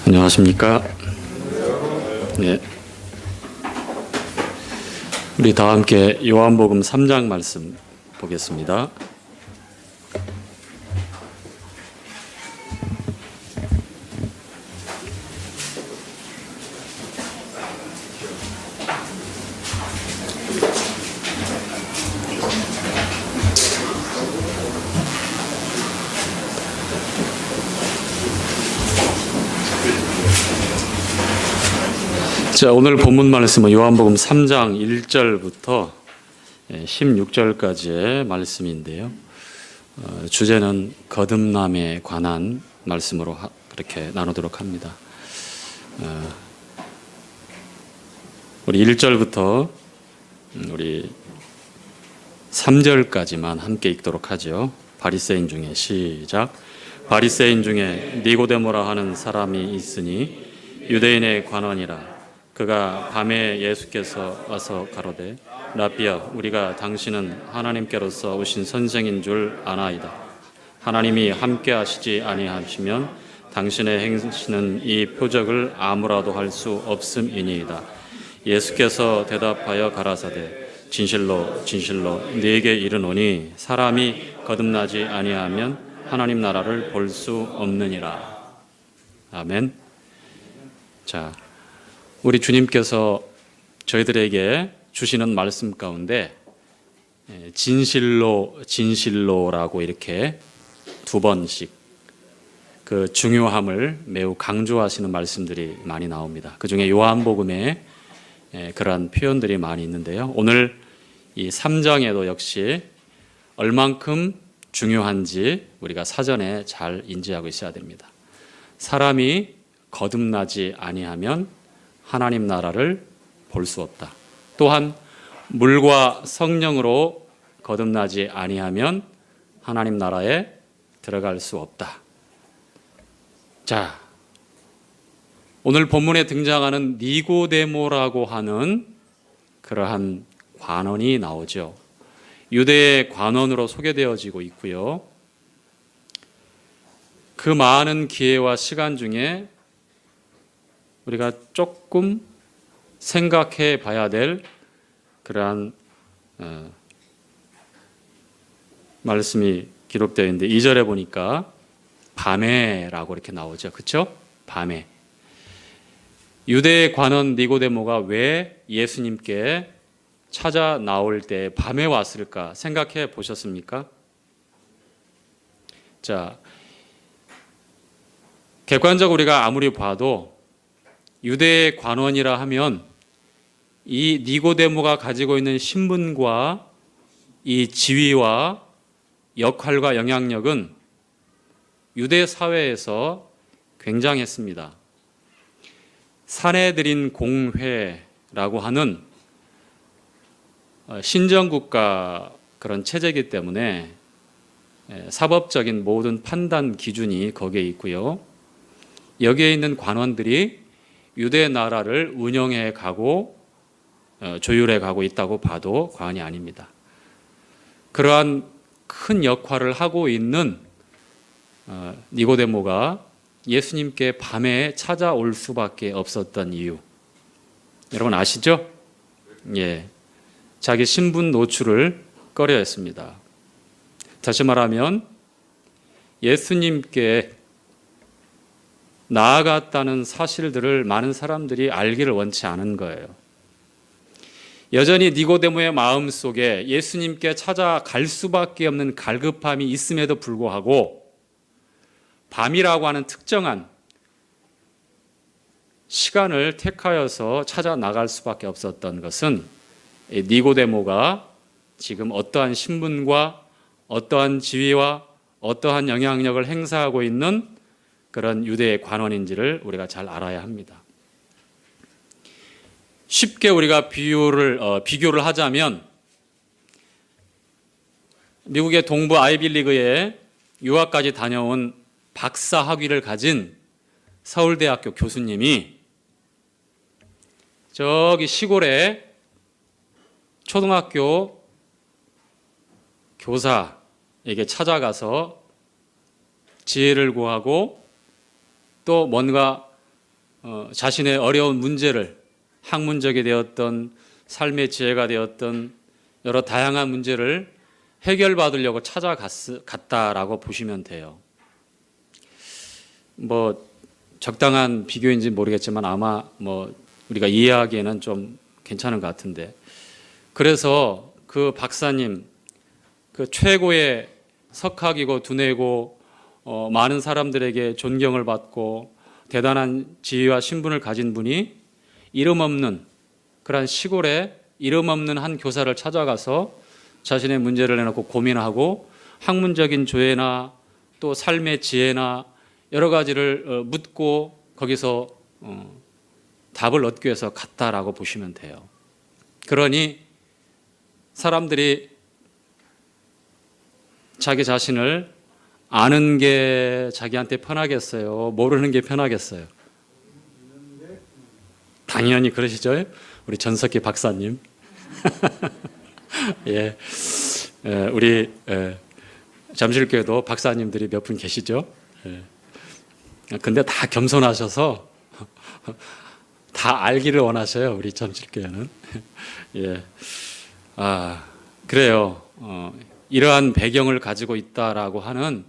안녕하십니까? 네. 우리 다 함께 요한복음 3장 말씀 보겠습니다. 자, 오늘 본문 말씀은 요한복음 3장 1절부터 16절까지의 말씀인데요. 주제는 거듭남에 관한 말씀으로 그렇게 나누도록 합니다. 우리 1절부터 우리 3절까지만 함께 읽도록 하죠. 바리새인 중에 시작. 바리새인 중에 니고데모라 하는 사람이 있으니 유대인의 관원이라. 그가 밤에 예수께서 와서 가로되 라비야, 우리가 당신은 하나님께로서 오신 선생인 줄 아나이다. 하나님이 함께 하시지 아니하시면 당신의 행시는 이 표적을 아무라도 할 수 없음이니이다. 예수께서 대답하여 가라사대 진실로 진실로 네게 이르노니 사람이 거듭나지 아니하면 하나님 나라를 볼 수 없느니라. 아멘. 자, 우리 주님께서 저희들에게 주시는 말씀 가운데 진실로 진실로라고 이렇게 두 번씩 그 중요함을 매우 강조하시는 말씀들이 많이 나옵니다. 그중에 요한복음에 그러한 표현들이 많이 있는데요. 오늘 이 3장에도 역시 얼만큼 중요한지 우리가 사전에 잘 인지하고 있어야 됩니다. 사람이 거듭나지 아니하면 하나님 나라를 볼 수 없다. 또한 물과 성령으로 거듭나지 아니하면 하나님 나라에 들어갈 수 없다. 자, 오늘 본문에 등장하는 니고데모라고 하는 그러한 관원이 나오죠. 유대의 관원으로 소개되어지고 있고요. 그 많은 기회와 시간 중에 우리가 조금 생각해 봐야 될 그러한 말씀이 기록되어 있는데 2절에 보니까 밤에라고 이렇게 나오죠. 그렇죠? 밤에. 유대의 관원 니고데모가 왜 예수님께 찾아 나올 때 밤에 왔을까 생각해 보셨습니까? 자, 객관적으로 우리가 아무리 봐도 유대의 관원이라 하면 이 니고데모가 가지고 있는 신분과 이 지위와 역할과 영향력은 유대 사회에서 굉장했습니다. 사내들인 공회라고 하는 신정국가 그런 체제이기 때문에 사법적인 모든 판단 기준이 거기에 있고요. 여기에 있는 관원들이 유대 나라를 운영해 가고 조율해 가고 있다고 봐도 과언이 아닙니다. 그러한 큰 역할을 하고 있는 니고데모가 예수님께 밤에 찾아올 수밖에 없었던 이유, 여러분 아시죠? 예, 자기 신분 노출을 꺼려했습니다. 다시 말하면 예수님께 나아갔다는 사실들을 많은 사람들이 알기를 원치 않은 거예요. 여전히 니고데모의 마음속에 예수님께 찾아갈 수밖에 없는 갈급함이 있음에도 불구하고 밤이라고 하는 특정한 시간을 택하여서 찾아 나갈 수밖에 없었던 것은 니고데모가 지금 어떠한 신분과 어떠한 지위와 어떠한 영향력을 행사하고 있는 그런 유대의 관원인지를 우리가 잘 알아야 합니다. 쉽게 우리가 비교를 하자면 미국의 동부 아이비리그에 유학까지 다녀온 박사 학위를 가진 서울대학교 교수님이 저기 시골에 초등학교 교사에게 찾아가서 지혜를 구하고 또 뭔가 자신의 어려운 문제를 학문적이 되었던 삶의 지혜가 되었던 여러 다양한 문제를 해결받으려고 찾아갔다라고 보시면 돼요. 뭐 적당한 비교인지 모르겠지만 아마 뭐 우리가 이해하기에는 좀 괜찮은 것 같은데, 그래서 그 박사님, 그 최고의 석학이고 두뇌고 많은 사람들에게 존경을 받고 대단한 지위와 신분을 가진 분이 이름 없는 그러한 시골에 이름 없는 한 교사를 찾아가서 자신의 문제를 내놓고 고민하고 학문적인 조예나 또 삶의 지혜나 여러 가지를 묻고 거기서 답을 얻기 위해서 갔다라고 보시면 돼요. 그러니 사람들이 자기 자신을 아는 게 자기한테 편하겠어요? 모르는 게 편하겠어요? 당연히 그러시죠? 우리 전석기 박사님. 예, 우리 잠실교회도 박사님들이 몇 분 계시죠? 예. 근데 다 겸손하셔서 다 알기를 원하셔요, 우리 잠실교회는. 예, 그래요. 이러한 배경을 가지고 있다라고 하는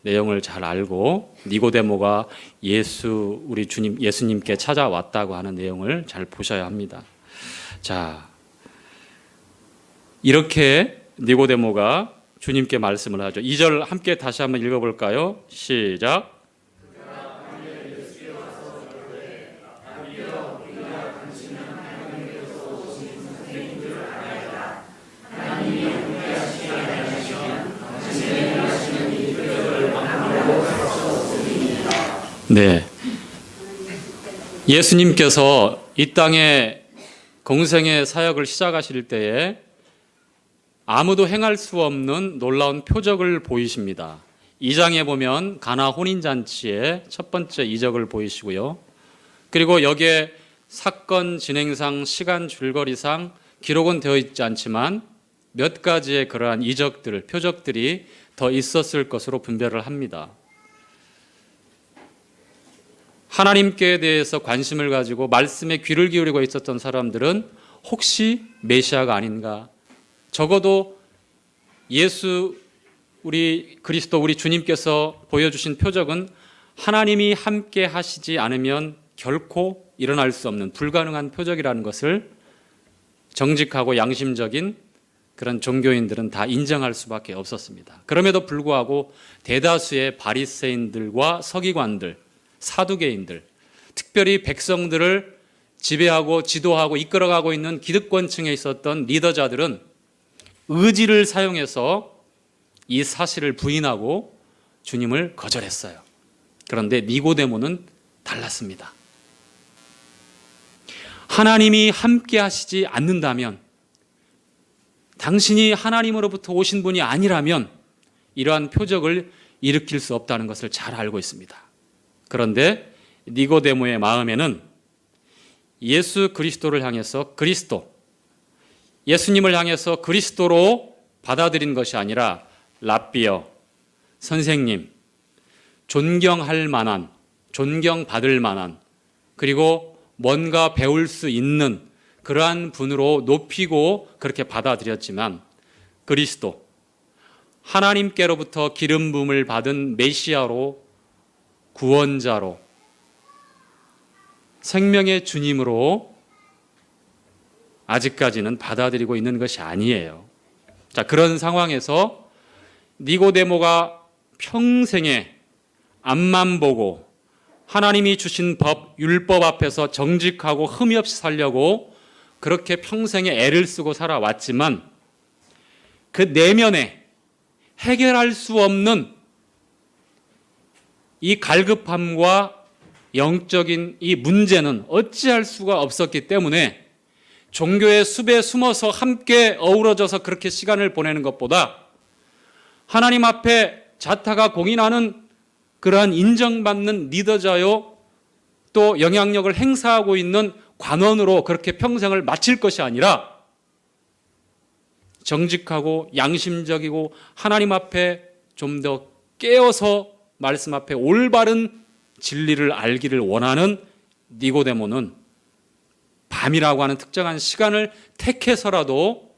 내용을 잘 알고 니고데모가 우리 주님 예수님께 찾아왔다고 하는 내용을 잘 보셔야 합니다. 자, 이렇게 니고데모가 주님께 말씀을 하죠. 2절 함께 다시 한번 읽어볼까요? 시작. 네, 예수님께서 이 땅에 공생의 사역을 시작하실 때에 아무도 행할 수 없는 놀라운 표적을 보이십니다. 2장에 보면 가나 혼인잔치의 첫 번째 이적을 보이시고요. 그리고 여기에 사건 진행상 시간 줄거리상 기록은 되어 있지 않지만 몇 가지의 그러한 이적들, 표적들이 더 있었을 것으로 분별을 합니다. 하나님께 대해서 관심을 가지고 말씀에 귀를 기울이고 있었던 사람들은 혹시 메시아가 아닌가, 적어도 우리 그리스도 우리 주님께서 보여주신 표적은 하나님이 함께 하시지 않으면 결코 일어날 수 없는 불가능한 표적이라는 것을 정직하고 양심적인 그런 종교인들은 다 인정할 수밖에 없었습니다. 그럼에도 불구하고 대다수의 바리새인들과 서기관들, 사두개인들, 특별히 백성들을 지배하고 지도하고 이끌어가고 있는 기득권층에 있었던 리더자들은 의지를 사용해서 이 사실을 부인하고 주님을 거절했어요. 그런데 니고데모는 달랐습니다. 하나님이 함께 하시지 않는다면, 당신이 하나님으로부터 오신 분이 아니라면 이러한 표적을 일으킬 수 없다는 것을 잘 알고 있습니다. 그런데 니고데모의 마음에는 예수 그리스도를 향해서 예수님을 향해서 그리스도로 받아들인 것이 아니라 랍비어, 선생님, 존경할 만한, 존경받을 만한, 그리고 뭔가 배울 수 있는 그러한 분으로 높이고 그렇게 받아들였지만, 그리스도, 하나님께로부터 기름 부음을 받은 메시아로, 구원자로, 생명의 주님으로 아직까지는 받아들이고 있는 것이 아니에요. 자, 그런 상황에서 니고데모가 평생에 앞만 보고 하나님이 주신 법, 율법 앞에서 정직하고 흠이 없이 살려고 그렇게 평생에 애를 쓰고 살아왔지만, 그 내면에 해결할 수 없는 이 갈급함과 영적인 이 문제는 어찌할 수가 없었기 때문에 종교의 숲에 숨어서 함께 어우러져서 그렇게 시간을 보내는 것보다 하나님 앞에 자타가 공인하는 그러한 인정받는 리더자요, 또 영향력을 행사하고 있는 관원으로 그렇게 평생을 마칠 것이 아니라 정직하고 양심적이고 하나님 앞에 좀 더 깨어서 말씀 앞에 올바른 진리를 알기를 원하는 니고데모는 밤이라고 하는 특정한 시간을 택해서라도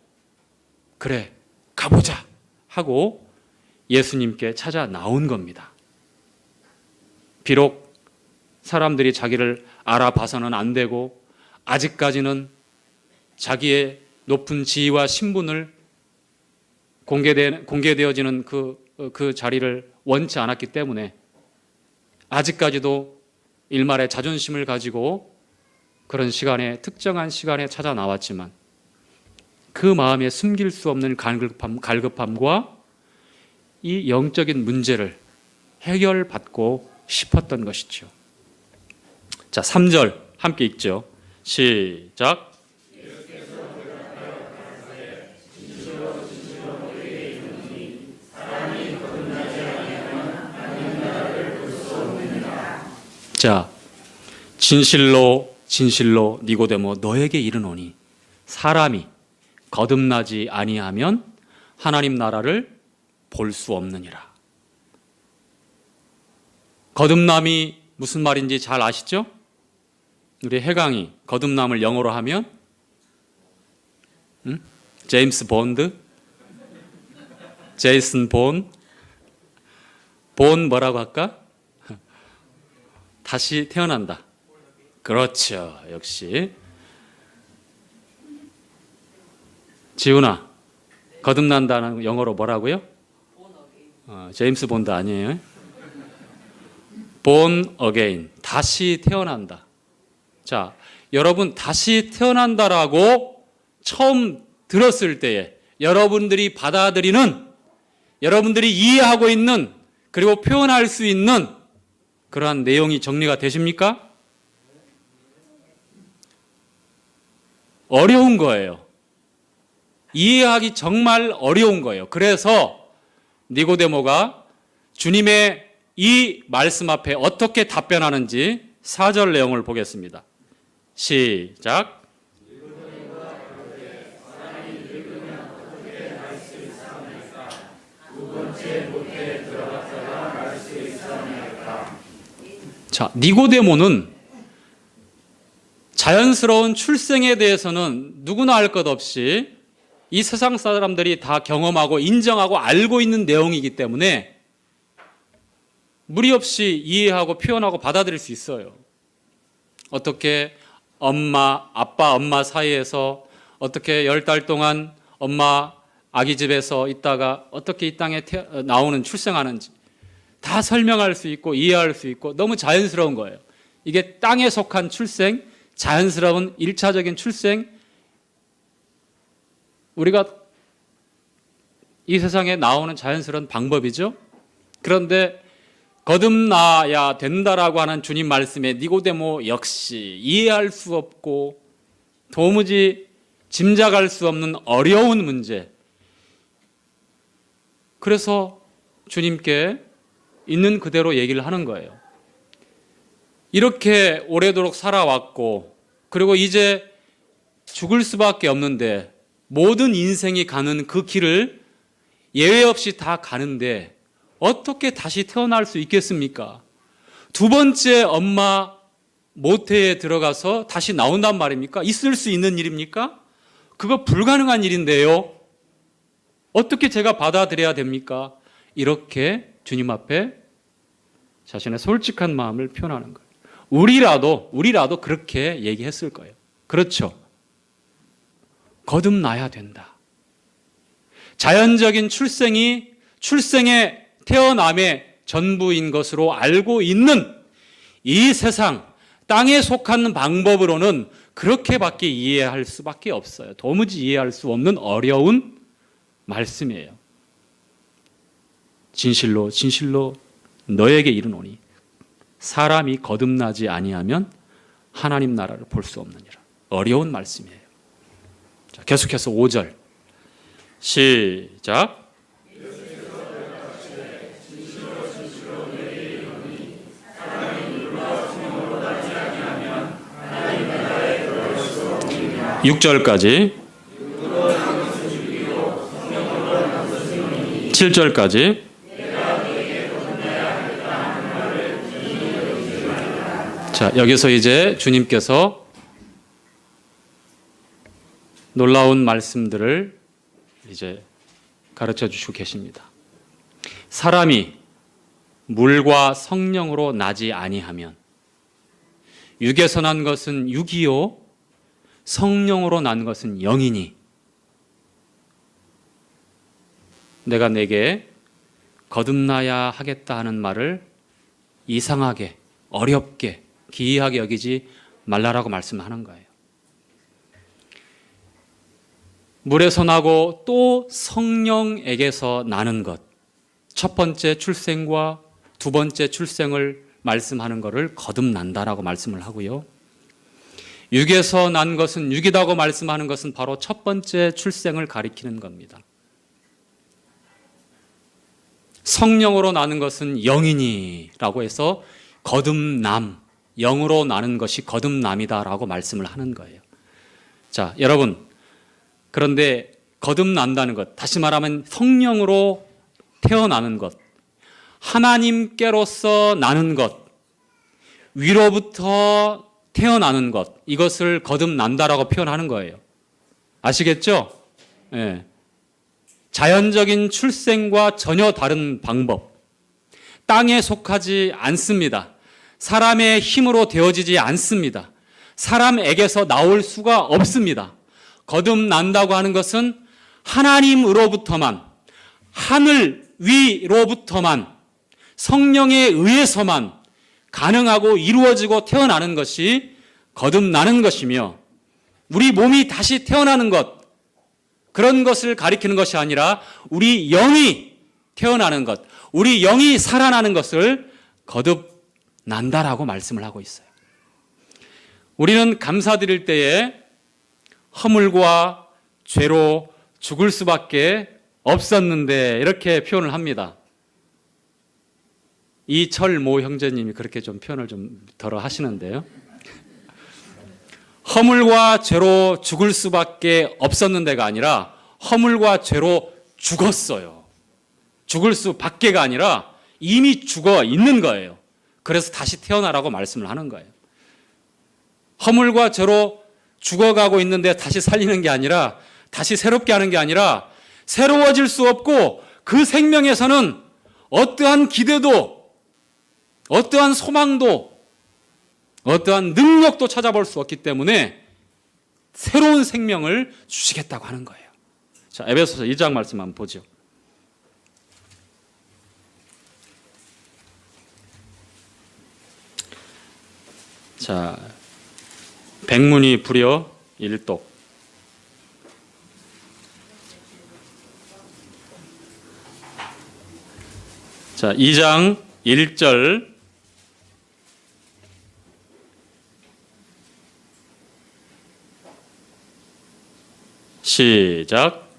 그래 가보자 하고 예수님께 찾아 나온 겁니다. 비록 사람들이 자기를 알아봐서는 안 되고 아직까지는 자기의 높은 지위와 신분을 공개되어지는 그 자리를 원치 않았기 때문에 아직까지도 일말의 자존심을 가지고 그런 시간에 특정한 시간에 찾아 나왔지만 그 마음에 숨길 수 없는 갈급함과 이 영적인 문제를 해결받고 싶었던 것이죠. 자, 3절 함께 읽죠. 시작. 자, 진실로 진실로 니고데모 너에게 이르노니 사람이 거듭나지 아니하면 하나님 나라를 볼 수 없느니라. 거듭남이 무슨 말인지 잘 아시죠? 우리 해강이 거듭남을 영어로 하면 제임스 본드, 제이슨 본 뭐라고 할까? 다시 태어난다. 그렇죠. 역시. 지훈아, 거듭난다는 영어로 뭐라고요? 제임스 본드 아니에요? born again. 다시 태어난다. 자, 여러분 다시 태어난다라고 처음 들었을 때에 여러분들이 받아들이는, 여러분들이 이해하고 있는, 그리고 표현할 수 있는 그러한 내용이 정리가 되십니까? 어려운 거예요. 이해하기 정말 어려운 거예요. 그래서 니고데모가 주님의 이 말씀 앞에 어떻게 답변하는지 4절 내용을 보겠습니다. 시작. 자, 니고데모는 자연스러운 출생에 대해서는 누구나 알 것 없이 이 세상 사람들이 다 경험하고 인정하고 알고 있는 내용이기 때문에 무리 없이 이해하고 표현하고 받아들일 수 있어요. 어떻게 아빠, 엄마 사이에서 어떻게 10달 동안 엄마 아기 집에서 있다가 어떻게 이 땅에 나오는 출생하는지 다 설명할 수 있고 이해할 수 있고 너무 자연스러운 거예요. 이게 땅에 속한 출생, 자연스러운 1차적인 출생, 우리가 이 세상에 나오는 자연스러운 방법이죠. 그런데 거듭나야 된다라고 하는 주님 말씀에 니고데모 역시 이해할 수 없고 도무지 짐작할 수 없는 어려운 문제. 그래서 주님께 있는 그대로 얘기를 하는 거예요. 이렇게 오래도록 살아왔고 그리고 이제 죽을 수밖에 없는데 모든 인생이 가는 그 길을 예외 없이 다 가는데 어떻게 다시 태어날 수 있겠습니까? 두 번째 엄마 모태에 들어가서 다시 나온단 말입니까? 있을 수 있는 일입니까? 그거 불가능한 일인데요. 어떻게 제가 받아들여야 됩니까? 이렇게 주님 앞에 자신의 솔직한 마음을 표현하는 거예요. 우리라도 그렇게 얘기했을 거예요. 그렇죠. 거듭나야 된다. 자연적인 출생의 태어남의 전부인 것으로 알고 있는 이 세상, 땅에 속한 방법으로는 그렇게밖에 이해할 수밖에 없어요. 도무지 이해할 수 없는 어려운 말씀이에요. 진실로 진실로 너에게 이르노니 사람이 거듭나지 아니하면 하나님 나라를 볼 수 없느니라. 어려운 말씀이에요. 자, 계속해서 5절 시작. 육 절까지 7절까지 자, 여기서 이제 주님께서 놀라운 말씀들을 이제 가르쳐 주시고 계십니다. 사람이 물과 성령으로 나지 아니하면, 육에서 난 것은 육이요 성령으로 난 것은 영이니, 내가 내게 거듭나야 하겠다 하는 말을 이상하게, 어렵게, 기이하게 여기지 말라라고 말씀하는 거예요. 물에서 나고 또 성령에게서 나는 것, 첫 번째 출생과 두 번째 출생을 말씀하는 것을 거듭난다라고 말씀을 하고요. 육에서 난 것은 육이다고 말씀하는 것은 바로 첫 번째 출생을 가리키는 겁니다. 성령으로 나는 것은 영이니라고 해서 거듭남, 영으로 나는 것이 거듭남이다라고 말씀을 하는 거예요. 자, 여러분, 그런데 거듭난다는 것, 다시 말하면 성령으로 태어나는 것, 하나님께로서 나는 것, 위로부터 태어나는 것, 이것을 거듭난다라고 표현하는 거예요. 아시겠죠? 예. 자연적인 출생과 전혀 다른 방법. 땅에 속하지 않습니다. 사람의 힘으로 되어지지 않습니다. 사람에게서 나올 수가 없습니다. 거듭난다고 하는 것은 하나님으로부터만, 하늘 위로부터만, 성령에 의해서만 가능하고 이루어지고 태어나는 것이 거듭나는 것이며, 우리 몸이 다시 태어나는 것, 그런 것을 가리키는 것이 아니라 우리 영이 태어나는 것, 우리 영이 살아나는 것을 거듭난다라고 말씀을 하고 있어요. 우리는 감사드릴 때에 허물과 죄로 죽을 수밖에 없었는데 이렇게 표현을 합니다. 이철모 형제님이 그렇게 좀 표현을 좀 덜어 하시는데요. 허물과 죄로 죽을 수밖에 없었는데가 아니라 허물과 죄로 죽었어요. 죽을 수밖에가 아니라 이미 죽어 있는 거예요. 그래서 다시 태어나라고 말씀을 하는 거예요. 허물과 죄로 죽어가고 있는데 다시 살리는 게 아니라, 다시 새롭게 하는 게 아니라, 새로워질 수 없고 그 생명에서는 어떠한 기대도, 어떠한 소망도, 어떠한 능력도 찾아볼 수 없기 때문에 새로운 생명을 주시겠다고 하는 거예요. 자, 에베소서 2장 말씀 한번 보죠. 자, 백문이 불여 일독. 자, 2장 1절. 시작.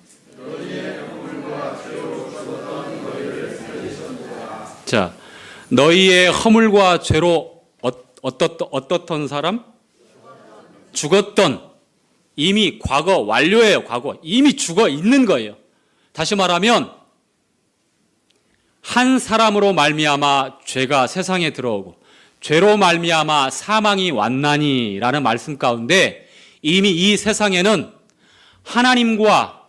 자, 너희의 허물과 죄로 어떻던 사람? 죽었던, 이미 과거 완료예요. 과거 이미 죽어 있는 거예요. 다시 말하면 한 사람으로 말미암아 죄가 세상에 들어오고 죄로 말미암아 사망이 왔나니라는 말씀 가운데 이미 이 세상에는 하나님과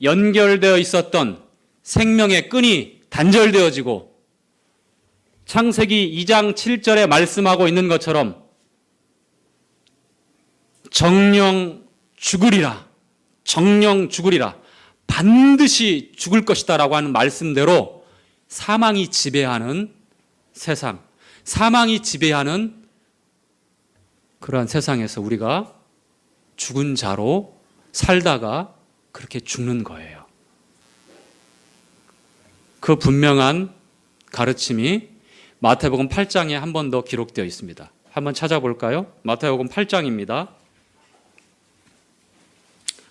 연결되어 있었던 생명의 끈이 단절되어지고, 창세기 2장 7절에 말씀하고 있는 것처럼 정령 죽으리라, 정령 죽으리라, 반드시 죽을 것이다라고 하는 말씀대로 사망이 지배하는 세상, 사망이 지배하는 그러한 세상에서 우리가 죽은 자로 살다가 그렇게 죽는 거예요. 그 분명한 가르침이 마태복음 8장에 한 번 더 기록되어 있습니다. 한번 찾아볼까요? 마태복음 8장입니다.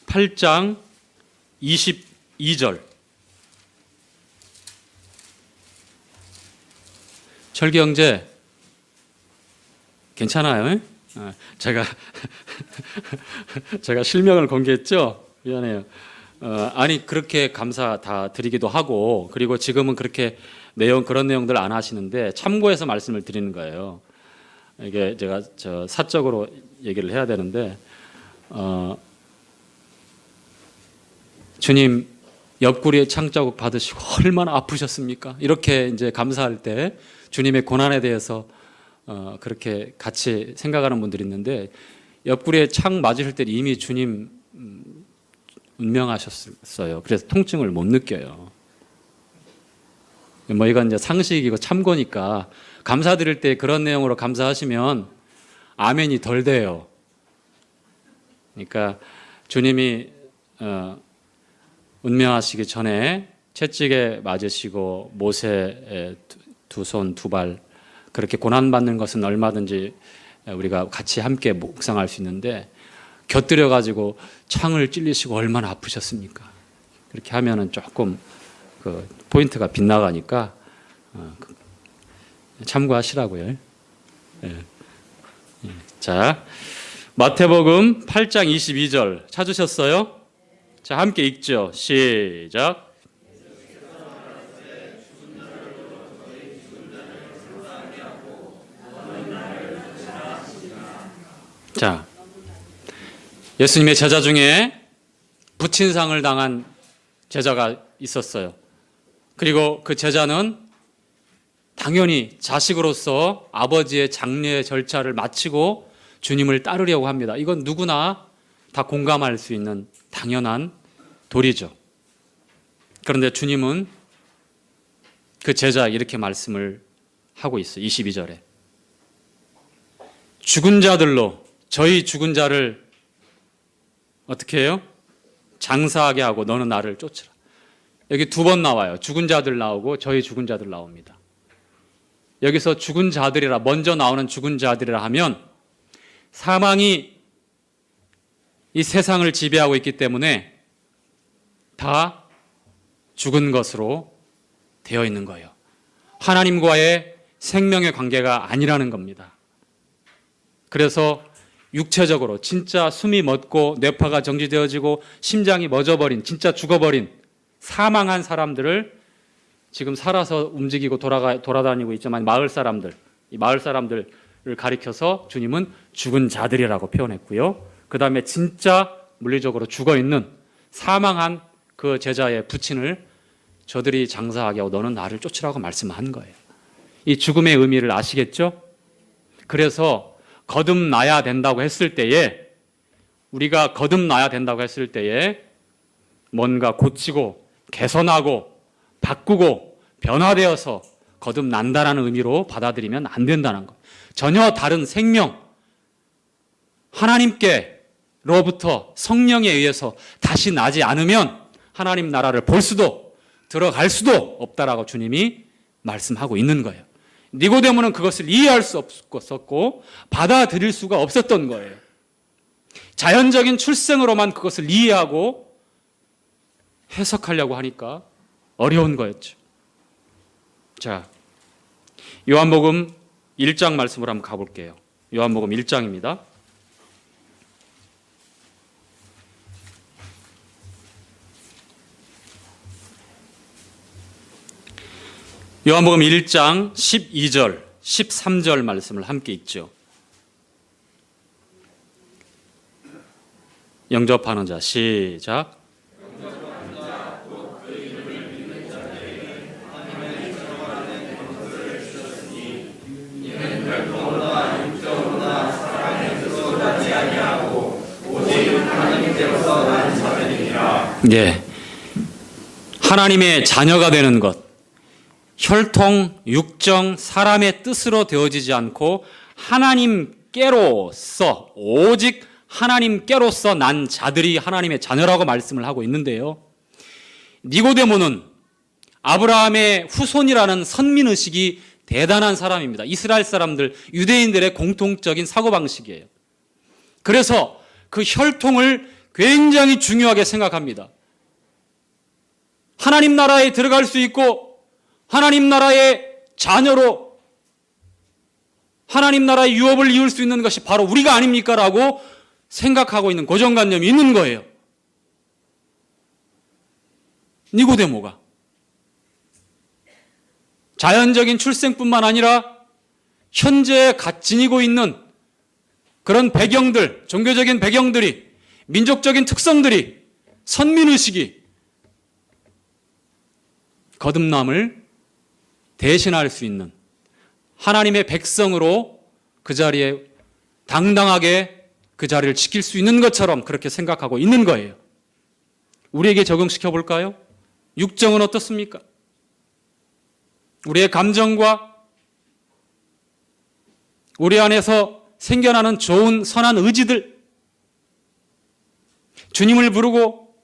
8장 22절. 철기 형제 괜찮아요? 제가 실명을 공개했죠? 미안해요. 아니 그렇게 감사 다 드리기도 하고, 그리고 지금은 그렇게 그런 내용들 안 하시는데 참고해서 말씀을 드리는 거예요. 이게 제가 사적으로 얘기를 해야 되는데 주님 옆구리에 창자국 받으시고 얼마나 아프셨습니까? 이렇게 이제 감사할 때 주님의 고난에 대해서 그렇게 같이 생각하는 분들이 있는데 옆구리에 창 맞으실 때 이미 주님 운명하셨어요. 그래서 통증을 못 느껴요. 뭐 이건 이제 상식이고 참고니까 감사드릴 때 그런 내용으로 감사하시면 아멘이 덜 돼요. 그러니까 주님이 운명하시기 전에 채찍에 맞으시고 못에 두 손 두 발 그렇게 고난받는 것은 얼마든지 우리가 같이 함께 묵상할 수 있는데 곁들여 가지고 창을 찔리시고 얼마나 아프셨습니까? 그렇게 하면은 조금 그 포인트가 빗나가니까 참고하시라고요. 예. 자, 마태복음 8장 22절 찾으셨어요? 자, 함께 읽죠. 시작. 자, 예수님의 제자 중에 부친상을 당한 제자가 있었어요. 그리고 그 제자는 당연히 자식으로서 아버지의 장례 절차를 마치고 주님을 따르려고 합니다. 이건 누구나 다 공감할 수 있는 당연한 도리죠. 그런데 주님은 그 제자에게 이렇게 말씀을 하고 있어요. 22절에. 죽은 자들로 저희 죽은 자를 어떻게 해요? 장사하게 하고 너는 나를 쫓으라. 여기 두 번 나와요. 죽은 자들 나오고 저희 죽은 자들 나옵니다. 여기서 죽은 자들이라 먼저 나오는 죽은 자들이라 하면 사망이 이 세상을 지배하고 있기 때문에 다 죽은 것으로 되어 있는 거예요. 하나님과의 생명의 관계가 아니라는 겁니다. 그래서 육체적으로 진짜 숨이 멎고 뇌파가 정지되어지고 심장이 멎어버린 진짜 죽어버린 사망한 사람들을 지금 살아서 움직이고 돌아다니고 있지만 마을 사람들, 이 마을 사람들을 가리켜서 주님은 죽은 자들이라고 표현했고요. 그 다음에 진짜 물리적으로 죽어있는 사망한 그 제자의 부친을 저들이 장사하게 하고 너는 나를 쫓으라고 말씀한 거예요. 이 죽음의 의미를 아시겠죠? 그래서 거듭나야 된다고 했을 때에 우리가 거듭나야 된다고 했을 때에 뭔가 고치고 개선하고 바꾸고 변화되어서 거듭난다는 의미로 받아들이면 안 된다는 것. 전혀 다른 생명, 하나님께로부터 성령에 의해서 다시 나지 않으면 하나님 나라를 볼 수도 들어갈 수도 없다라고 주님이 말씀하고 있는 거예요. 니고데모는 그것을 이해할 수 없었고 받아들일 수가 없었던 거예요. 자연적인 출생으로만 그것을 이해하고 해석하려고 하니까 어려운 거였죠. 자, 요한복음 1장 말씀으로 한번 가볼게요. 요한복음 1장입니다. 요한복음 1장 12절, 13절 말씀을 함께 읽죠. 영접하는 자, 시작. 예, 하나님의 자녀가 되는 것, 혈통, 육정, 사람의 뜻으로 되어지지 않고 하나님께로서 오직 하나님께로서 난 자들이 하나님의 자녀라고 말씀을 하고 있는데요. 니고데모는 아브라함의 후손이라는 선민의식이 대단한 사람입니다. 이스라엘 사람들, 유대인들의 공통적인 사고방식이에요. 그래서 그 혈통을 굉장히 중요하게 생각합니다. 하나님 나라에 들어갈 수 있고 하나님 나라의 자녀로 하나님 나라의 유업을 이룰 수 있는 것이 바로 우리가 아닙니까? 라고 생각하고 있는 고정관념이 있는 거예요. 니고데모가 자연적인 출생뿐만 아니라 현재 지니고 있는 그런 배경들, 종교적인 배경들이, 민족적인 특성들이, 선민의식이 거듭남을 대신할 수 있는 하나님의 백성으로 그 자리에 당당하게 그 자리를 지킬 수 있는 것처럼 그렇게 생각하고 있는 거예요. 우리에게 적용시켜 볼까요? 육정은 어떻습니까? 우리의 감정과 우리 안에서 생겨나는 좋은 선한 의지들, 주님을 부르고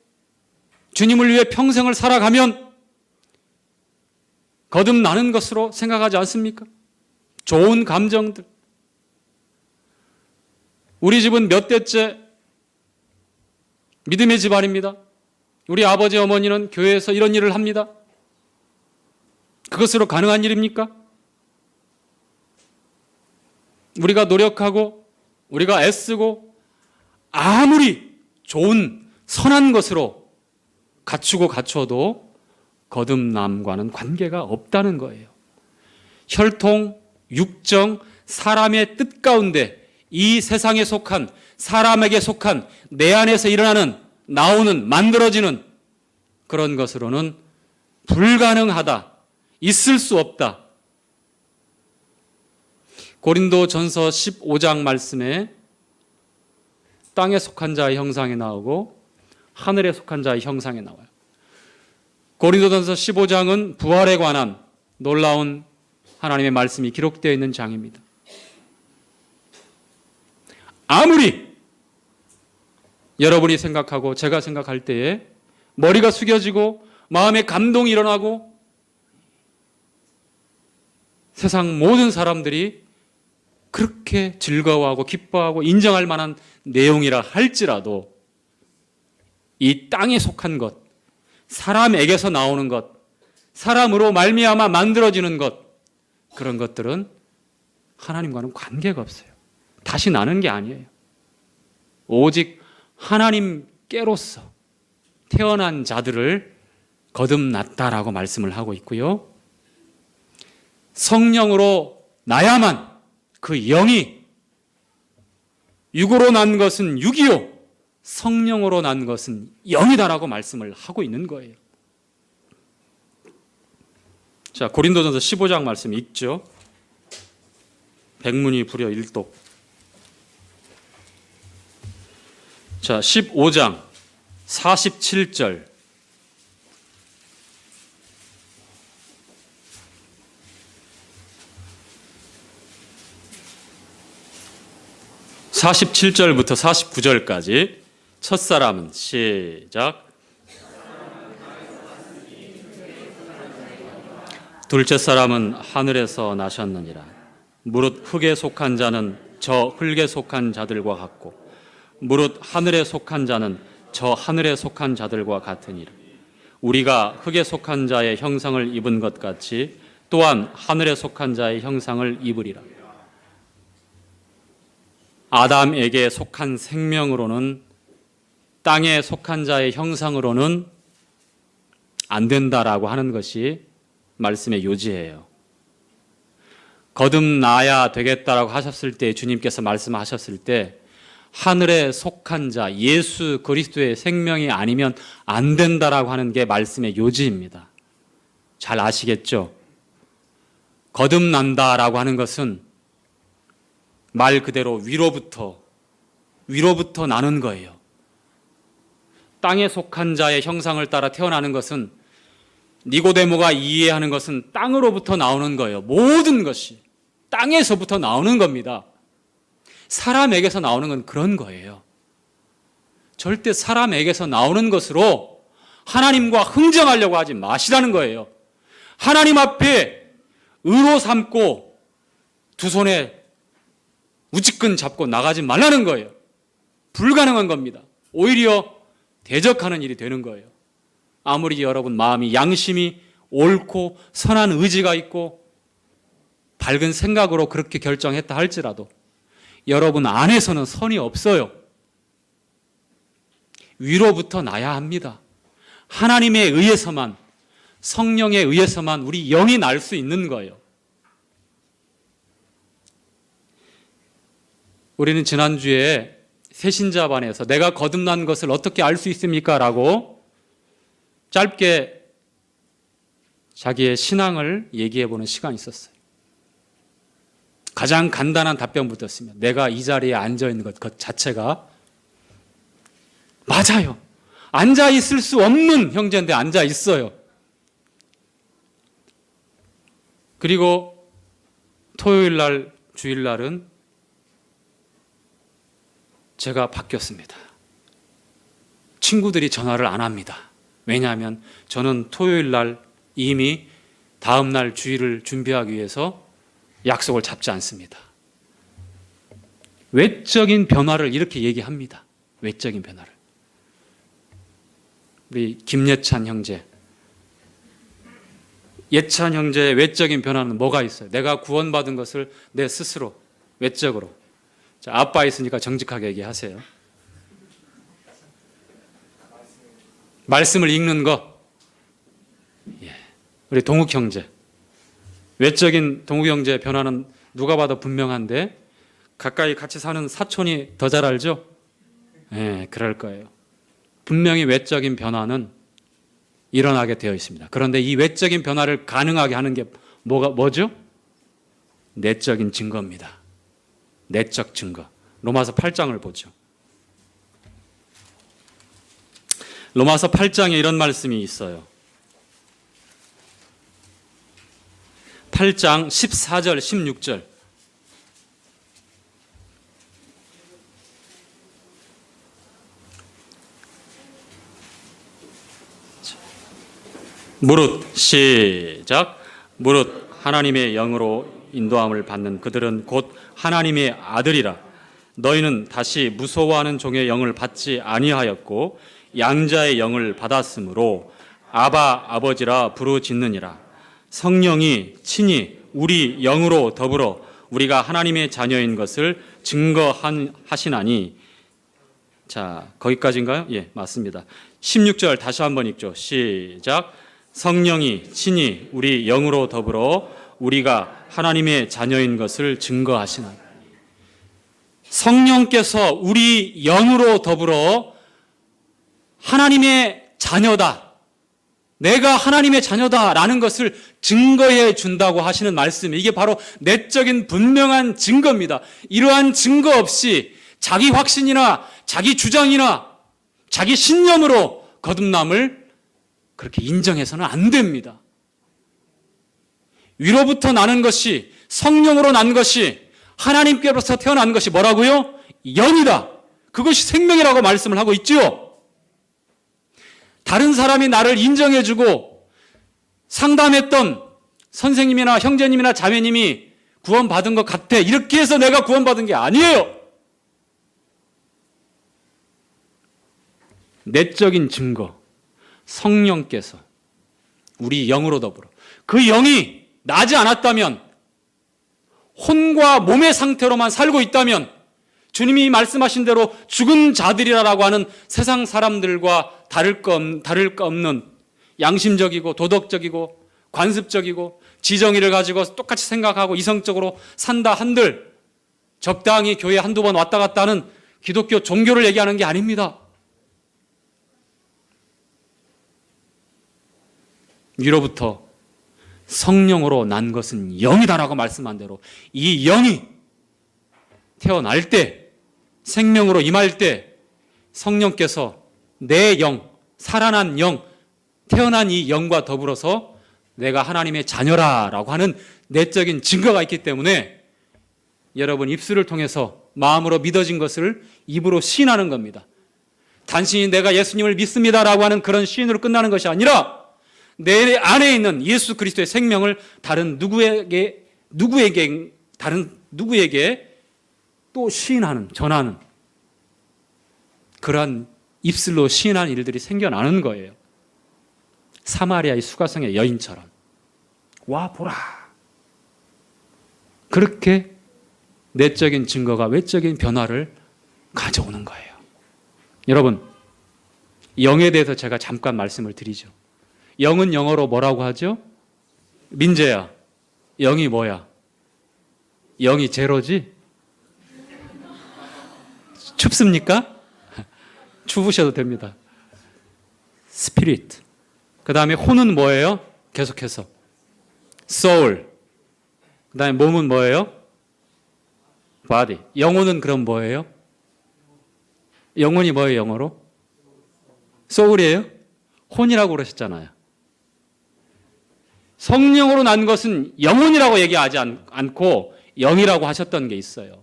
주님을 위해 평생을 살아가면 거듭나는 것으로 생각하지 않습니까? 좋은 감정들. 우리 집은 몇 대째 믿음의 집안입니다. 우리 아버지 어머니는 교회에서 이런 일을 합니다. 그것으로 가능한 일입니까? 우리가 노력하고 우리가 애쓰고 아무리 좋은 선한 것으로 갖추어도 거듭남과는 관계가 없다는 거예요. 혈통, 육정, 사람의 뜻 가운데 이 세상에 속한, 사람에게 속한 내 안에서 일어나는, 나오는, 만들어지는 그런 것으로는 불가능하다, 있을 수 없다. 고린도전서 15장 말씀에 땅에 속한 자의 형상이 나오고 하늘에 속한 자의 형상이 나와요. 고린도전서 15장은 부활에 관한 놀라운 하나님의 말씀이 기록되어 있는 장입니다. 아무리 여러분이 생각하고 제가 생각할 때에 머리가 숙여지고 마음에 감동이 일어나고 세상 모든 사람들이 그렇게 즐거워하고 기뻐하고 인정할 만한 내용이라 할지라도 이 땅에 속한 것, 사람에게서 나오는 것, 사람으로 말미암아 만들어지는 것, 그런 것들은 하나님과는 관계가 없어요. 다시 나는 게 아니에요. 오직 하나님께로서 태어난 자들을 거듭났다라고 말씀을 하고 있고요. 성령으로 나야만 그 영이, 육으로 난 것은 육이요 성령으로 난 것은 영이다라고 말씀을 하고 있는 거예요. 자, 고린도전서 15장 말씀 읽죠. 백문이 불여 일독. 자, 15장 47절. (47절부터) (49절까지) 첫사람은 시작. 둘째 사람은 하늘에서 나셨느니라. 무릇 흙에 속한 자는 저 흙에 속한 자들과 같고 무릇 하늘에 속한 자는 저 하늘에 속한 자들과 같으니라. 우리가 흙에 속한 자의 형상을 입은 것 같이 또한 하늘에 속한 자의 형상을 입으리라. 아담에게 속한 생명으로는, 땅에 속한 자의 형상으로는 안 된다라고 하는 것이 말씀의 요지예요. 거듭나야 되겠다라고 하셨을 때, 주님께서 말씀하셨을 때 하늘에 속한 자, 예수 그리스도의 생명이 아니면 안 된다라고 하는 게 말씀의 요지입니다. 잘 아시겠죠? 거듭난다라고 하는 것은 말 그대로 위로부터 나는 거예요. 땅에 속한 자의 형상을 따라 태어나는 것은, 니고데모가 이해하는 것은 땅으로부터 나오는 거예요. 모든 것이 땅에서부터 나오는 겁니다. 사람에게서 나오는 건 그런 거예요. 절대 사람에게서 나오는 것으로 하나님과 흥정하려고 하지 마시라는 거예요. 하나님 앞에 의로 삼고 두 손에 우직근 잡고 나가지 말라는 거예요. 불가능한 겁니다. 오히려 대적하는 일이 되는 거예요. 아무리 여러분 마음이, 양심이 옳고 선한 의지가 있고 밝은 생각으로 그렇게 결정했다 할지라도 여러분 안에서는 선이 없어요. 위로부터 나야 합니다. 하나님에 의해서만, 성령에 의해서만 우리 영이 날 수 있는 거예요. 우리는 지난주에 새신자반에서 내가 거듭난 것을 어떻게 알 수 있습니까? 라고 짧게 자기의 신앙을 얘기해보는 시간이 있었어요. 가장 간단한 답변부터 였습니다. 내가 이 자리에 앉아있는 것 자체가 맞아요. 앉아있을 수 없는 형제인데 앉아있어요. 그리고 토요일날, 주일날은 제가 바뀌었습니다. 친구들이 전화를 안 합니다. 왜냐하면 저는 토요일날 이미 다음날 주일을 준비하기 위해서 약속을 잡지 않습니다. 외적인 변화를 이렇게 얘기합니다. 외적인 변화를. 우리 김예찬 형제. 예찬 형제의 외적인 변화는 뭐가 있어요? 내가 구원받은 것을 내 스스로 외적으로. 자, 아빠 있으니까 정직하게 얘기하세요. 말씀을 읽는 거. 예. 우리 동욱 형제. 외적인 동욱 형제의 변화는 누가 봐도 분명한데 가까이 같이 사는 사촌이 더 잘 알죠? 예, 그럴 거예요. 분명히 외적인 변화는 일어나게 되어 있습니다. 그런데 이 외적인 변화를 가능하게 하는 게 뭐죠? 내적인 증거입니다. 내적 증거. 로마서 8장을 보죠. 로마서 8장에 이런 말씀이 있어요. 8장 14절, 16절. 무릇 시작. 무릇 하나님의 영으로 인도함을 받는 그들은 곧 하나님의 아들이라. 너희는 다시 무서워하는 종의 영을 받지 아니하였고 양자의 영을 받았으므로 아바 아버지라 부르짖느니라. 성령이 친히 우리 영으로 더불어 우리가 하나님의 자녀인 것을 증거하시나니. 자, 거기까지인가요? 예, 맞습니다. 16절 다시 한번 읽죠. 시작. 성령이 친히 우리 영으로 더불어 우리가 하나님의 자녀인 것을 증거하시나니. 성령께서 우리 영으로 더불어 하나님의 자녀다, 내가 하나님의 자녀다라는 것을 증거해 준다고 하시는 말씀, 이게 바로 내적인 분명한 증거입니다. 이러한 증거 없이 자기 확신이나 자기 주장이나 자기 신념으로 거듭남을 그렇게 인정해서는 안 됩니다. 위로부터 나는 것이, 성령으로 난 것이, 하나님께로서 태어난 것이 뭐라고요? 영이다. 그것이 생명이라고 말씀을 하고 있죠. 다른 사람이 나를 인정해주고 상담했던 선생님이나 형제님이나 자매님이 구원받은 것 같아, 이렇게 해서 내가 구원받은 게 아니에요. 내적인 증거, 성령께서 우리 영으로 더불어, 그 영이 나지 않았다면, 혼과 몸의 상태로만 살고 있다면 주님이 말씀하신 대로 죽은 자들이라고 하는 세상 사람들과 다를 거 없는 양심적이고 도덕적이고 관습적이고 지정의를 가지고 똑같이 생각하고 이성적으로 산다 한들 적당히 교회 한두 번 왔다 갔다 하는 기독교 종교를 얘기하는 게 아닙니다. 위로부터 성령으로 난 것은 영이다라고 말씀한 대로 이 영이 태어날 때, 생명으로 임할 때 성령께서 내 영, 살아난 영, 태어난 이 영과 더불어서 내가 하나님의 자녀라라고 하는 내적인 증거가 있기 때문에 여러분 입술을 통해서 마음으로 믿어진 것을 입으로 시인하는 겁니다. 단순히 내가 예수님을 믿습니다라고 하는 그런 시인으로 끝나는 것이 아니라 내 안에 있는 예수 그리스도의 생명을 다른 누구에게 또 시인하는, 전하는 그러한 입술로 시인하는 일들이 생겨나는 거예요. 사마리아의 수가성의 여인처럼 와 보라. 그렇게 내적인 증거가 외적인 변화를 가져오는 거예요. 여러분, 영에 대해서 제가 잠깐 말씀을 드리죠. 영은 영어로 뭐라고 하죠? 민재야, 영이 뭐야? 영이 제로지? 춥습니까? 추우셔도 됩니다. 스피릿. 그 다음에 혼은 뭐예요? 계속해서 soul. 그 다음에 몸은 뭐예요? body. 영혼은 그럼 뭐예요? 영혼이 뭐예요, 영어로? soul이에요? 혼이라고 그러셨잖아요. 성령으로 난 것은 영혼이라고 얘기하지 않고 영이라고 하셨던 게 있어요.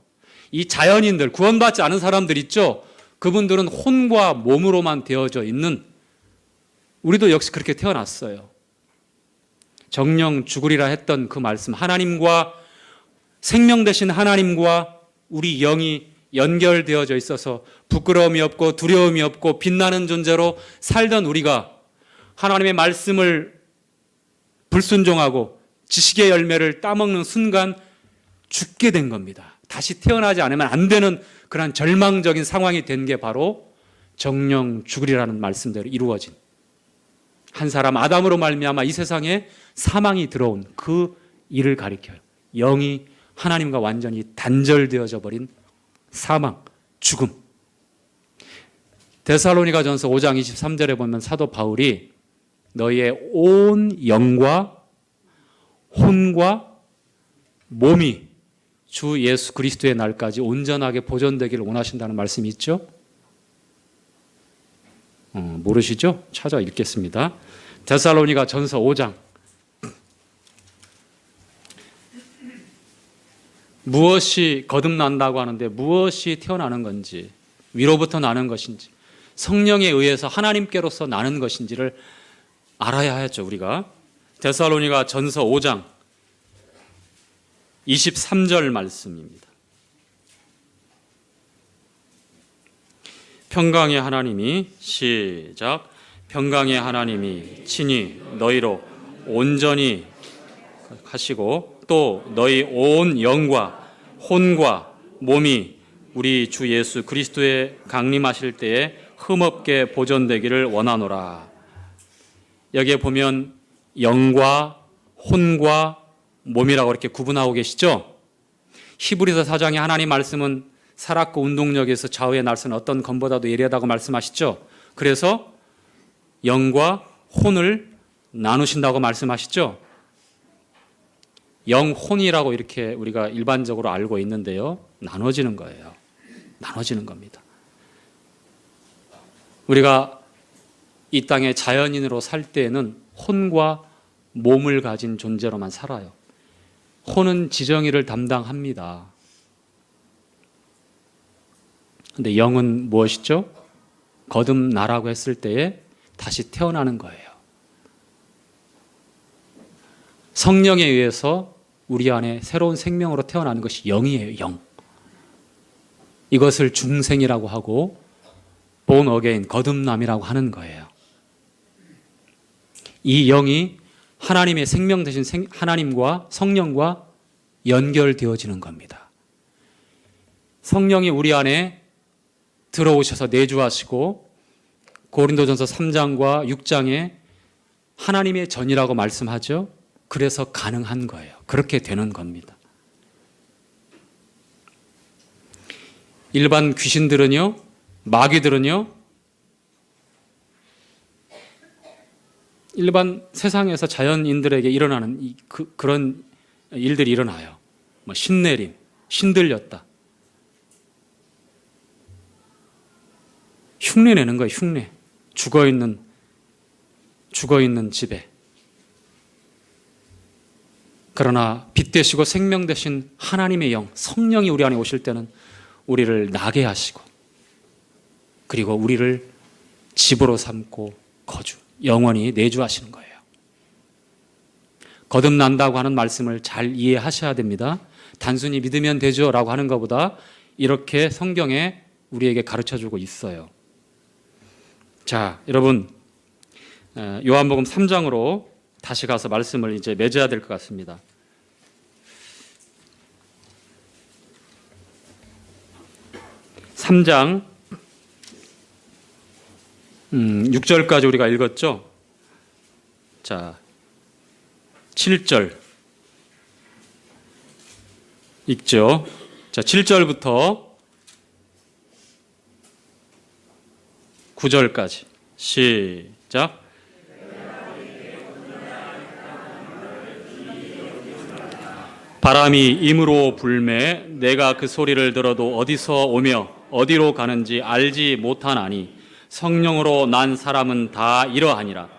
이 자연인들, 구원받지 않은 사람들 있죠? 그분들은 혼과 몸으로만 되어져 있는, 우리도 역시 그렇게 태어났어요. 정령 죽으리라 했던 그 말씀, 하나님과, 생명 되신 하나님과 우리 영이 연결되어져 있어서 부끄러움이 없고 두려움이 없고 빛나는 존재로 살던 우리가 하나님의 말씀을 불순종하고 지식의 열매를 따먹는 순간 죽게 된 겁니다. 다시 태어나지 않으면 안 되는 그런 절망적인 상황이 된 게 바로 정령 죽으리라는 말씀대로 이루어진, 한 사람 아담으로 말미암아 이 세상에 사망이 들어온 그 일을 가리켜요. 영이 하나님과 완전히 단절되어져 버린 사망, 죽음. 데살로니가전서 5장 23절에 보면 사도 바울이 너희의 온 영과 혼과 몸이 주 예수 그리스도의 날까지 온전하게 보존되기를 원하신다는 말씀이 있죠? 모르시죠? 찾아 읽겠습니다. 데살로니가전서 5장. 무엇이 거듭난다고 하는데 무엇이 태어나는 건지, 위로부터 나는 것인지, 성령에 의해서 하나님께로서 나는 것인지를 알아야 하죠, 우리가. 데살로니가전서 5장 23절 말씀입니다. 평강의 하나님이, 시작, 평강의 하나님이 친히 너희로 온전히 하시고 또 너희 온 영과 혼과 몸이 우리 주 예수 그리스도의 강림하실 때에 흠없게 보존되기를 원하노라. 여기에 보면 영과 혼과 몸이라고 이렇게 구분하고 계시죠? 히브리서 4장의 하나님 말씀은 살았고 운동력에서 좌우의 날선 어떤 검보다도 예리하다고 말씀하시죠? 그래서 영과 혼을 나누신다고 말씀하시죠? 영혼이라고 이렇게 우리가 일반적으로 알고 있는데요. 나눠지는 거예요. 나눠지는 겁니다. 우리가 이 땅에 자연인으로 살 때에는 혼과 몸을 가진 존재로만 살아요. 혼은 지정의를 담당합니다. 그런데 영은 무엇이죠? 거듭나라고 했을 때에 다시 태어나는 거예요. 성령에 의해서 우리 안에 새로운 생명으로 태어나는 것이 영이에요. 영. 이것을 중생이라고 하고 born again, 거듭남이라고 하는 거예요. 이 영이 하나님의 생명 되신 하나님과 성령과 연결되어지는 겁니다. 성령이 우리 안에 들어오셔서 내주하시고 고린도전서 3장과 6장에 하나님의 전이라고 말씀하죠. 그래서 가능한 거예요. 그렇게 되는 겁니다. 일반 귀신들은요, 마귀들은요, 일반 세상에서 자연인들에게 일어나는 그런 일들이 일어나요. 뭐 신내림, 신들렸다. 흉내 내는 거예요. 흉내. 죽어있는 집에. 그러나 빛 되시고 생명 되신 하나님의 영, 성령이 우리 안에 오실 때는 우리를 나게 하시고 그리고 우리를 집으로 삼고 거주, 영원히 내주하시는 거예요. 거듭난다고 하는 말씀을 잘 이해하셔야 됩니다. 단순히 믿으면 되죠 라고 하는 것보다 이렇게 성경에 우리에게 가르쳐주고 있어요. 자, 여러분, 요한복음 3장으로 다시 가서 말씀을 이제 맺어야 될 것 같습니다. 삼 장 6절까지 우리가 읽었죠? 자, 7절 읽죠? 자, 7절부터 9절까지 시작. 바람이 임으로 불매 내가 그 소리를 들어도 어디서 오며 어디로 가는지 알지 못하나니 성령으로 난 사람은 다 이러하니라.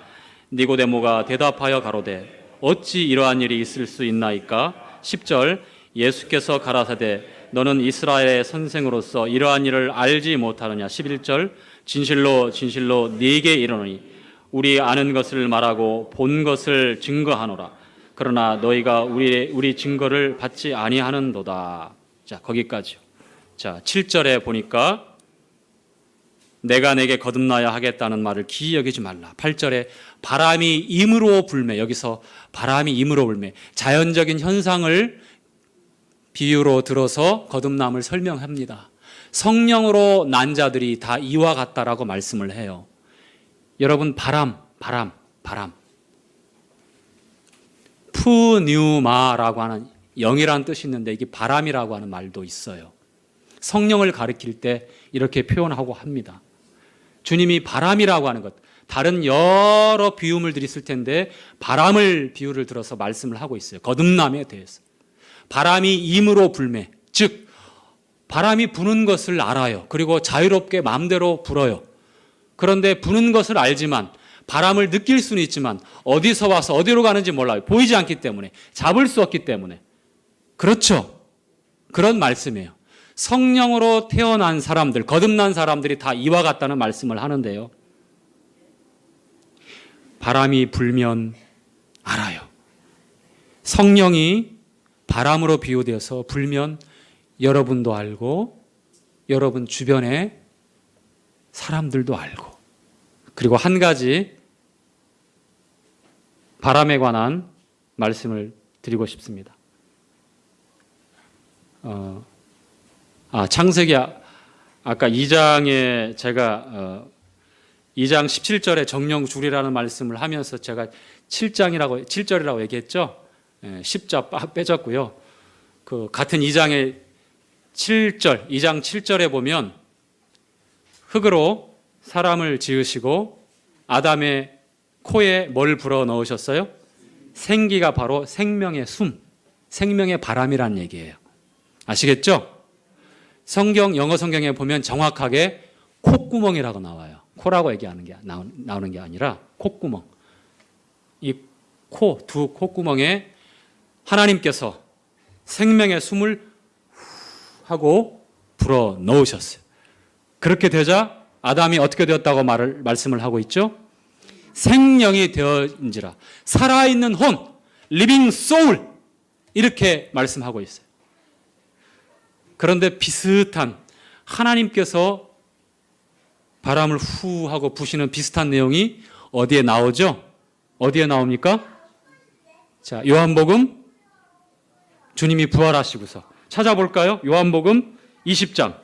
니고데모가 대답하여 가로되 어찌 이러한 일이 있을 수 있나이까? 10절 예수께서 가라사대 너는 이스라엘의 선생으로서 이러한 일을 알지 못하느냐? 11절 진실로 진실로 네게 이르노니 우리 아는 것을 말하고 본 것을 증거하노라. 그러나 너희가 우리 증거를 받지 아니하는도다. 자, 거기까지요. 자, 7절에 보니까 내가 내게 거듭나야 하겠다는 말을 기이 여기지 말라. 8절에 바람이 임으로 불매. 여기서 바람이 임으로 불매. 자연적인 현상을 비유로 들어서 거듭남을 설명합니다. 성령으로 난 자들이 다 이와 같다라고 말씀을 해요. 여러분, 바람. 푸뉴마라고 하는 영이라는 뜻이 있는데 이게 바람이라고 하는 말도 있어요. 성령을 가리킬 때 이렇게 표현하고 합니다. 주님이 바람이라고 하는 것, 다른 여러 비유물들이 있을 텐데 바람을 비유를 들어서 말씀을 하고 있어요. 거듭남에 대해서. 바람이 임으로 불매, 즉 바람이 부는 것을 알아요. 그리고 자유롭게 마음대로 불어요. 그런데 부는 것을 알지만 바람을 느낄 수는 있지만 어디서 와서 어디로 가는지 몰라요. 보이지 않기 때문에, 잡을 수 없기 때문에. 그렇죠. 그런 말씀이에요. 성령으로 태어난 사람들, 거듭난 사람들이 다 이와 같다는 말씀을 하는데요. 바람이 불면 알아요. 성령이 바람으로 비유되어서 불면 여러분도 알고 여러분 주변의 사람들도 알고, 그리고 한 가지 바람에 관한 말씀을 드리고 싶습니다. 창세기 아까 2장에 제가 2장 17절에 정령 주리라는 말씀을 하면서 제가 7절이라고 얘기했죠. 10자 빼졌고요. 그 같은 2장의 7절, 2장 7절에 보면 흙으로 사람을 지으시고 아담의 코에 뭘 불어 넣으셨어요? 생기가 바로 생명의 숨, 생명의 바람이라는 얘기예요. 아시겠죠? 영어 성경에 보면 정확하게 콧구멍이라고 나와요. 코라고 얘기하는 게 나오는 게 아니라 콧구멍. 이 두 콧구멍에 하나님께서 생명의 숨을 하고 불어 넣으셨어요. 그렇게 되자 아담이 어떻게 되었다고 말씀을 하고 있죠? 생명이 되어인지라, 살아있는 혼, living soul, 이렇게 말씀하고 있어요. 그런데 비슷한, 하나님께서 바람을 후 하고 부시는 비슷한 내용이 어디에 나오죠? 어디에 나옵니까? 자, 요한복음, 주님이 부활하시고서 찾아볼까요? 요한복음 20장.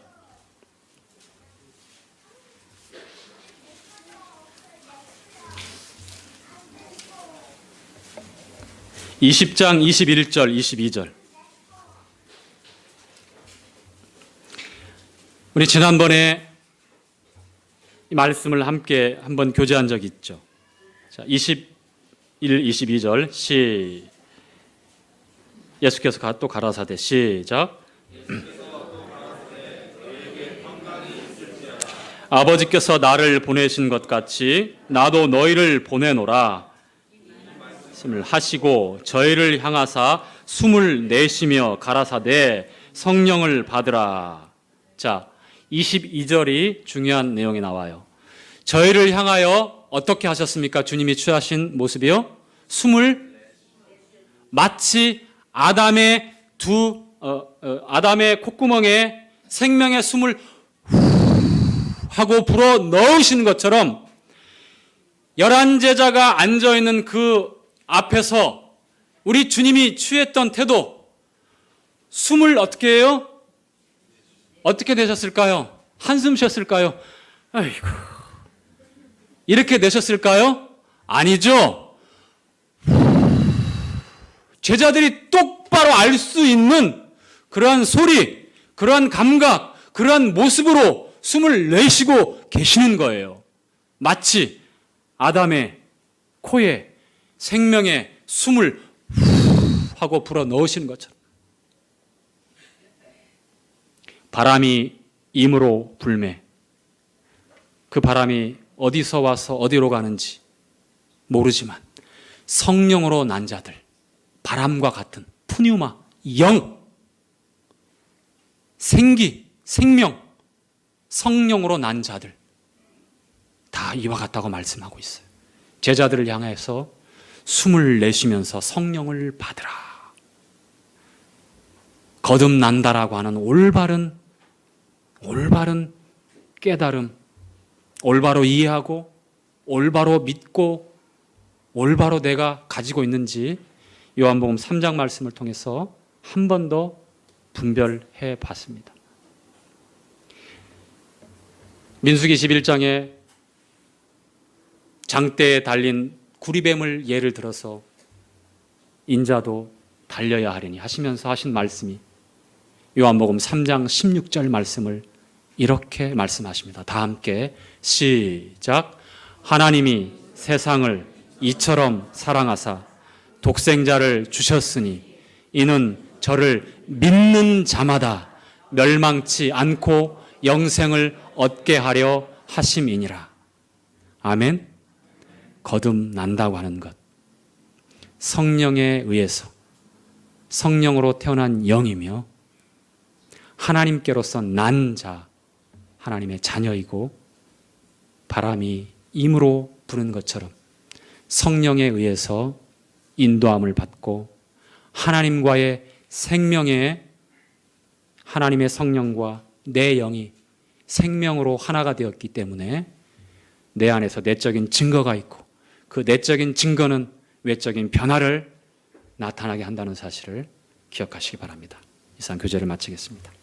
20장 21절, 22절. 우리 지난번에 이 말씀을 함께 한번 교제한 적이 있죠. 자, 21, 22절 예수께서 또 가라사대 시작. 아버지께서 나를 보내신 것 같이 나도 너희를 보내노라 말씀을 하시고 저희를 향하사 숨을 내쉬며 가라사대 성령을 받으라. 자, 22절이 중요한 내용이 나와요. 저희를 향하여 어떻게 하셨습니까? 주님이 취하신 모습이요? 숨을 마치 아담의 콧구멍에 생명의 숨을 하고 불어 넣으신 것처럼 11제자가 앉아있는 그 앞에서 우리 주님이 취했던 태도, 숨을 어떻게 해요? 어떻게 내셨을까요? 한숨 쉬었을까요? 아이고, 이렇게 내셨을까요? 아니죠. 제자들이 똑바로 알 수 있는 그러한 소리, 그러한 감각, 그러한 모습으로 숨을 내쉬고 계시는 거예요. 마치 아담의 코에 생명의 숨을 후 하고 불어 넣으시는 것처럼 바람이 임으로 불매 그 바람이 어디서 와서 어디로 가는지 모르지만 성령으로 난 자들, 바람과 같은 푸뉴마, 영, 생기, 생명, 성령으로 난 자들 다 이와 같다고 말씀하고 있어요. 제자들을 향해서 숨을 내쉬면서 성령을 받으라. 거듭난다라고 하는 올바른 깨달음, 올바로 이해하고 올바로 믿고 올바로 내가 가지고 있는지 요한복음 3장 말씀을 통해서 한 번 더 분별해 봤습니다. 민수기 11장에 장대에 달린 구리뱀을 예를 들어서 인자도 달려야 하리니 하시면서 하신 말씀이 요한복음 3장 16절 말씀을 이렇게 말씀하십니다. 다 함께 시작. 하나님이 세상을 이처럼 사랑하사 독생자를 주셨으니 이는 저를 믿는 자마다 멸망치 않고 영생을 얻게 하려 하심이니라. 아멘. 거듭난다고 하는 것, 성령에 의해서 성령으로 태어난 영이며 하나님께로서 난 자, 하나님의 자녀이고 바람이 임으로 부는 것처럼 성령에 의해서 인도함을 받고 하나님과의 생명에 하나님의 성령과 내 영이 생명으로 하나가 되었기 때문에 내 안에서 내적인 증거가 있고 그 내적인 증거는 외적인 변화를 나타나게 한다는 사실을 기억하시기 바랍니다. 이상 교제를 마치겠습니다.